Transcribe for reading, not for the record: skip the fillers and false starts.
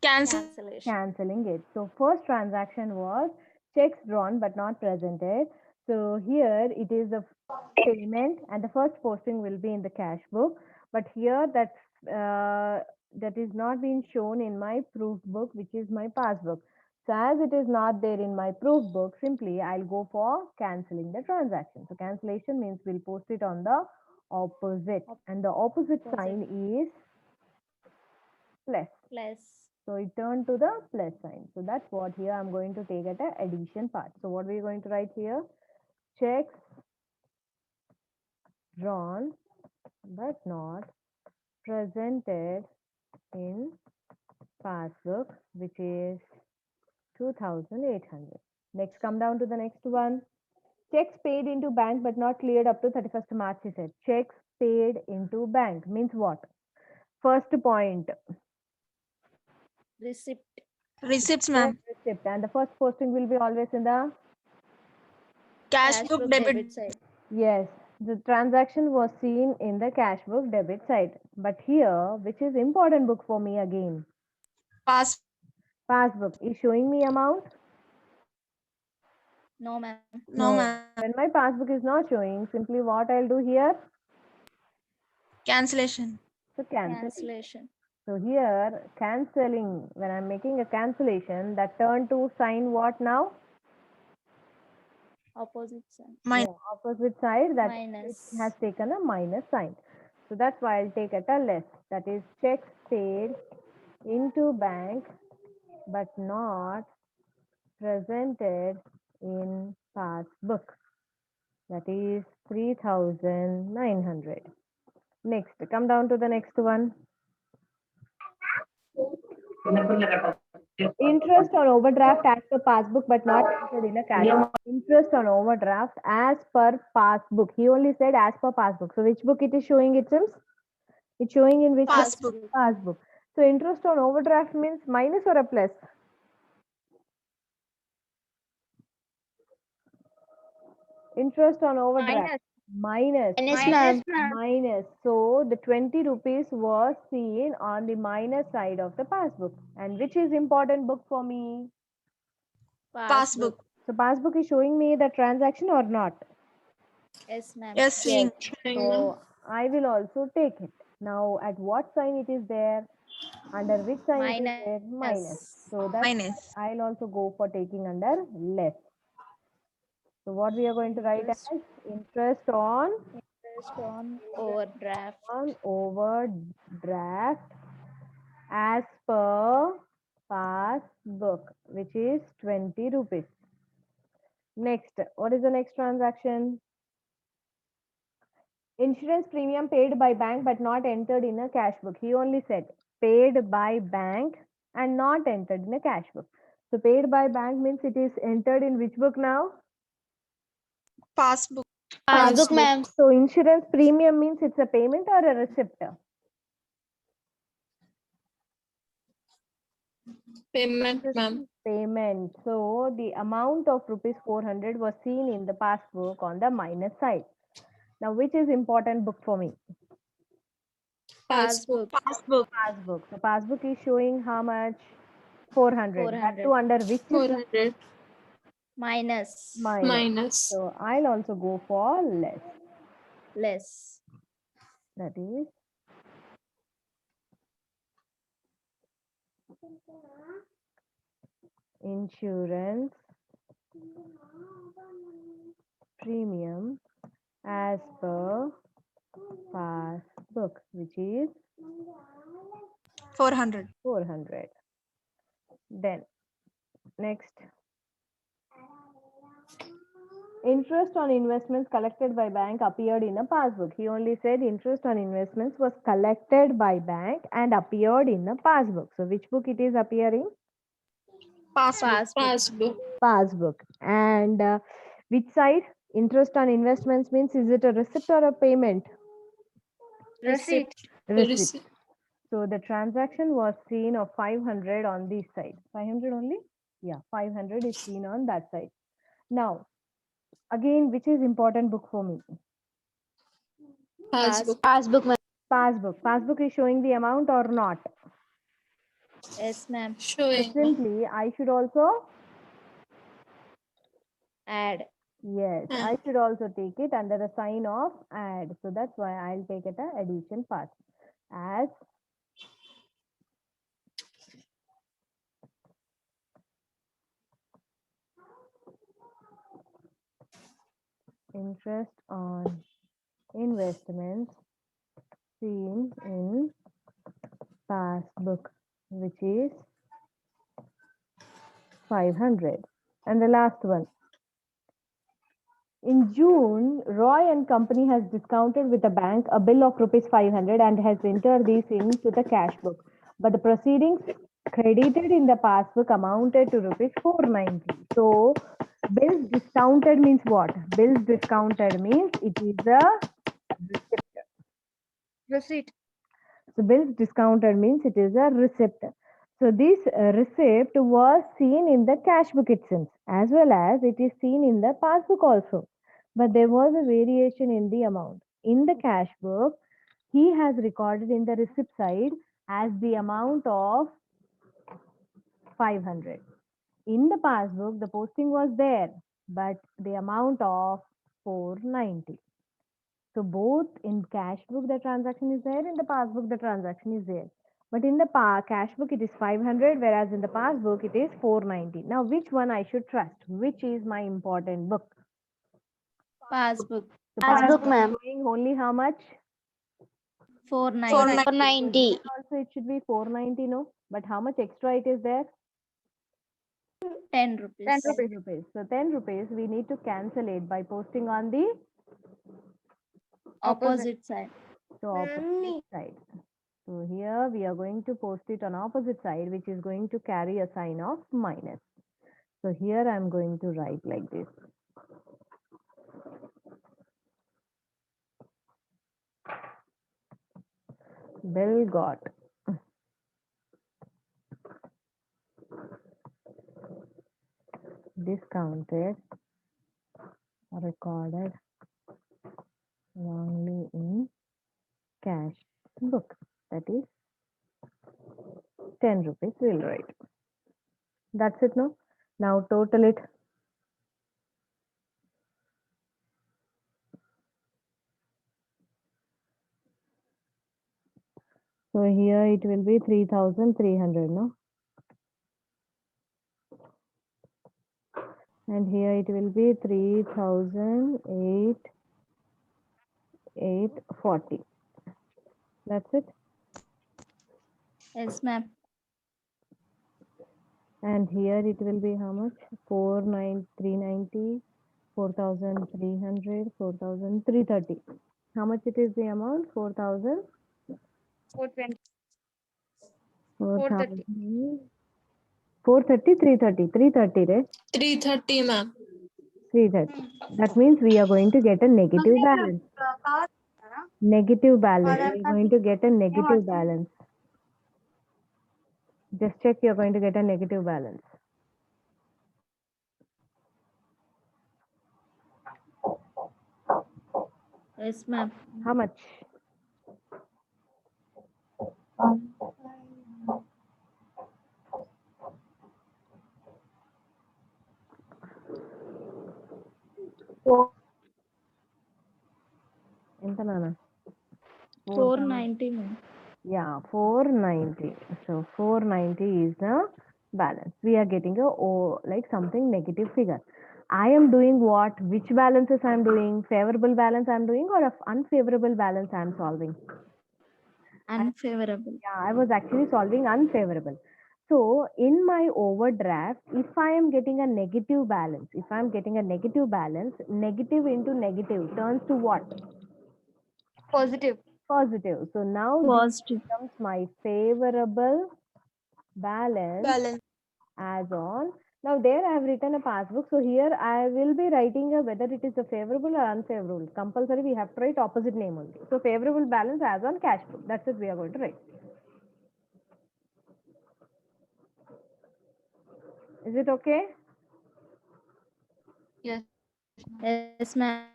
Cancellation. canceling it. So first transaction was checks drawn but not presented. So here it is the payment and the first posting will be in the cash book. But here that is not being shown in my proof book, which is my passbook. So as it is not there in my proof book, simply I'll go for canceling the transaction. So cancellation means we'll post it on the opposite, and the opposite sign is plus. Plus. So it turned to the plus sign. So that's what here I'm going to take at a addition part. So what we're going to write here? Checks drawn but not presented in passbook, which is 2,800. Next, come down to the next one. Checks paid into bank but not cleared up to 31st March, he said. Checks paid into bank means what? First point. Receipt. Receipts, ma'am. Receipt. And the first posting will be always in the Cash book debit. side. yes. The transaction was seen in the cash book debit side. But here, which is important book for me again? Pass. Passbook is showing me amount. No, ma'am. No, ma'am. When my passbook is not showing, simply what I'll do here? Cancellation. So cancel. Cancellation. So here, cancelling, when I'm making a cancellation, that turn to sign what now? Opposite side. Minus. Yeah, opposite side, that Minus. it has taken a minus sign. So that's why I'll take it a less. That is checks paid into bank but not presented in passbook. That is 3,900. Next, come down to the next one. Interest on overdraft as per passbook but not entered in a cash book. Interest on overdraft as per passbook. He only said as per passbook. So which book it is showing it seems? It's showing in which book? Passbook. Passbook. So interest on overdraft means minus or a plus? Interest on overdraft. Minus. Minus. So the 20 rupees was seen on the minus side of the passbook. And which is important book for me? Passbook. So passbook is showing me the transaction or not? Yes, ma'am. Yes, seeing. So I will also take it. Now at what sign it is there? Under which sign it is there? Minus. So that's Minus. I'll also go for taking under less. So what we are going to write as interest on Overdraft. as per passbook, which is 20 rupees. Next, what is the next transaction? Insurance premium paid by bank but not entered in a cash book. He only said paid by bank and not entered in a cash book. So paid by bank means it is entered in which book now? Passbook. Passbook, ma'am. So insurance premium means it's a payment or a receipt? Payment, ma'am. Payment. So the amount of rupees 400 was seen in the passbook on the minus side. Now which is important book for me? Passbook. Passbook. Passbook. So passbook is showing how much? 400. That too under which? 400. Minus. Minus. So I'll also go for less. Less. That is insurance premium as per passbook, which is 400. 400. Then next, interest on investments collected by bank appeared in a passbook. He only said interest on investments was collected by bank and appeared in a passbook. So which book it is appearing? Passbook. Passbook. And which side? Interest on investments means is it a receipt or a payment? Receipt. Receipt. So the transaction was seen of 500 on this side. 500 only? Yeah, 500 is seen on that side. Now, again, which is important book for me? Passbook. Passbook. Passbook is showing the amount or not? Yes, ma'am. So Showing. simply, I should also, Add. yes, Add. I should also take it under the sign of add. So that's why I'll take it a addition part. As interest on investments seen in passbook, which is 500. And the last one. In June, Roy and Company has discounted with the bank a bill of rupees 500 and has entered these into the cash book. But the proceedings credited in the passbook amounted to rupees 490. So, bills discounted means what? Bills discounted means it is a receipt. Receipt. So, bills discounted means it is a receipt. So, this receipt was seen in the cash book itself as well as it is seen in the passbook also. But there was a variation in the amount. In the cash book, he has recorded in the receipt side as the amount of 500. In the passbook, the posting was there, but the amount of 490. So both in cash book the transaction is there, in the passbook the transaction is there. But in the cash book it is 500, whereas in the passbook it is 490. Now which one I should trust? Which is my important book? Passbook. The Passbook, ma'am. Showing only how much? 490. 490. Also it should be 490, no? But how much extra it is there? 10 rupees. 10 rupees. So 10 rupees we need to cancel it by posting on the Opposite side. opposite side. So here we are going to post it on opposite side, which is going to carry a sign of minus. So here I'm going to write like this. Bill got discounted recorded wrongly in cash book. That is 10 rupees we'll write. That's it, no? Now total it. So here it will be 3,300, no? And here it will be 3,840. That's it. Yes, ma'am. And here it will be how much? 4,390, 4,300, 4,330. How much it is the amount? 4,000? 420. 4,000. 430, 330. 330, right? 330, ma'am. 330. That means we are going to get a negative balance. Negative balance. We are going to get a negative balance. Just check, you're going to get a negative balance. Yes, ma'am. How much? ఎంత నాన్న? 490, ma'am. Yeah, 490. So 490 is the balance. We are getting a like something negative figure. I am doing what? Which balances I am doing? Favorable balance I am doing or unfavorable balance I am solving? Unfavorable. Yeah, I was actually solving unfavorable. So in my overdraft, if I am getting a negative balance, negative into negative turns to what? Positive. Positive. So now this Positive. becomes my favorable balance Balance. as on. Now there I have written a passbook. So here I will be writing whether it is a favorable or unfavorable. Compulsory we have to write opposite name only. So favorable balance as on cash book. That's it we are going to write. Is it okay? Yes, ma'am.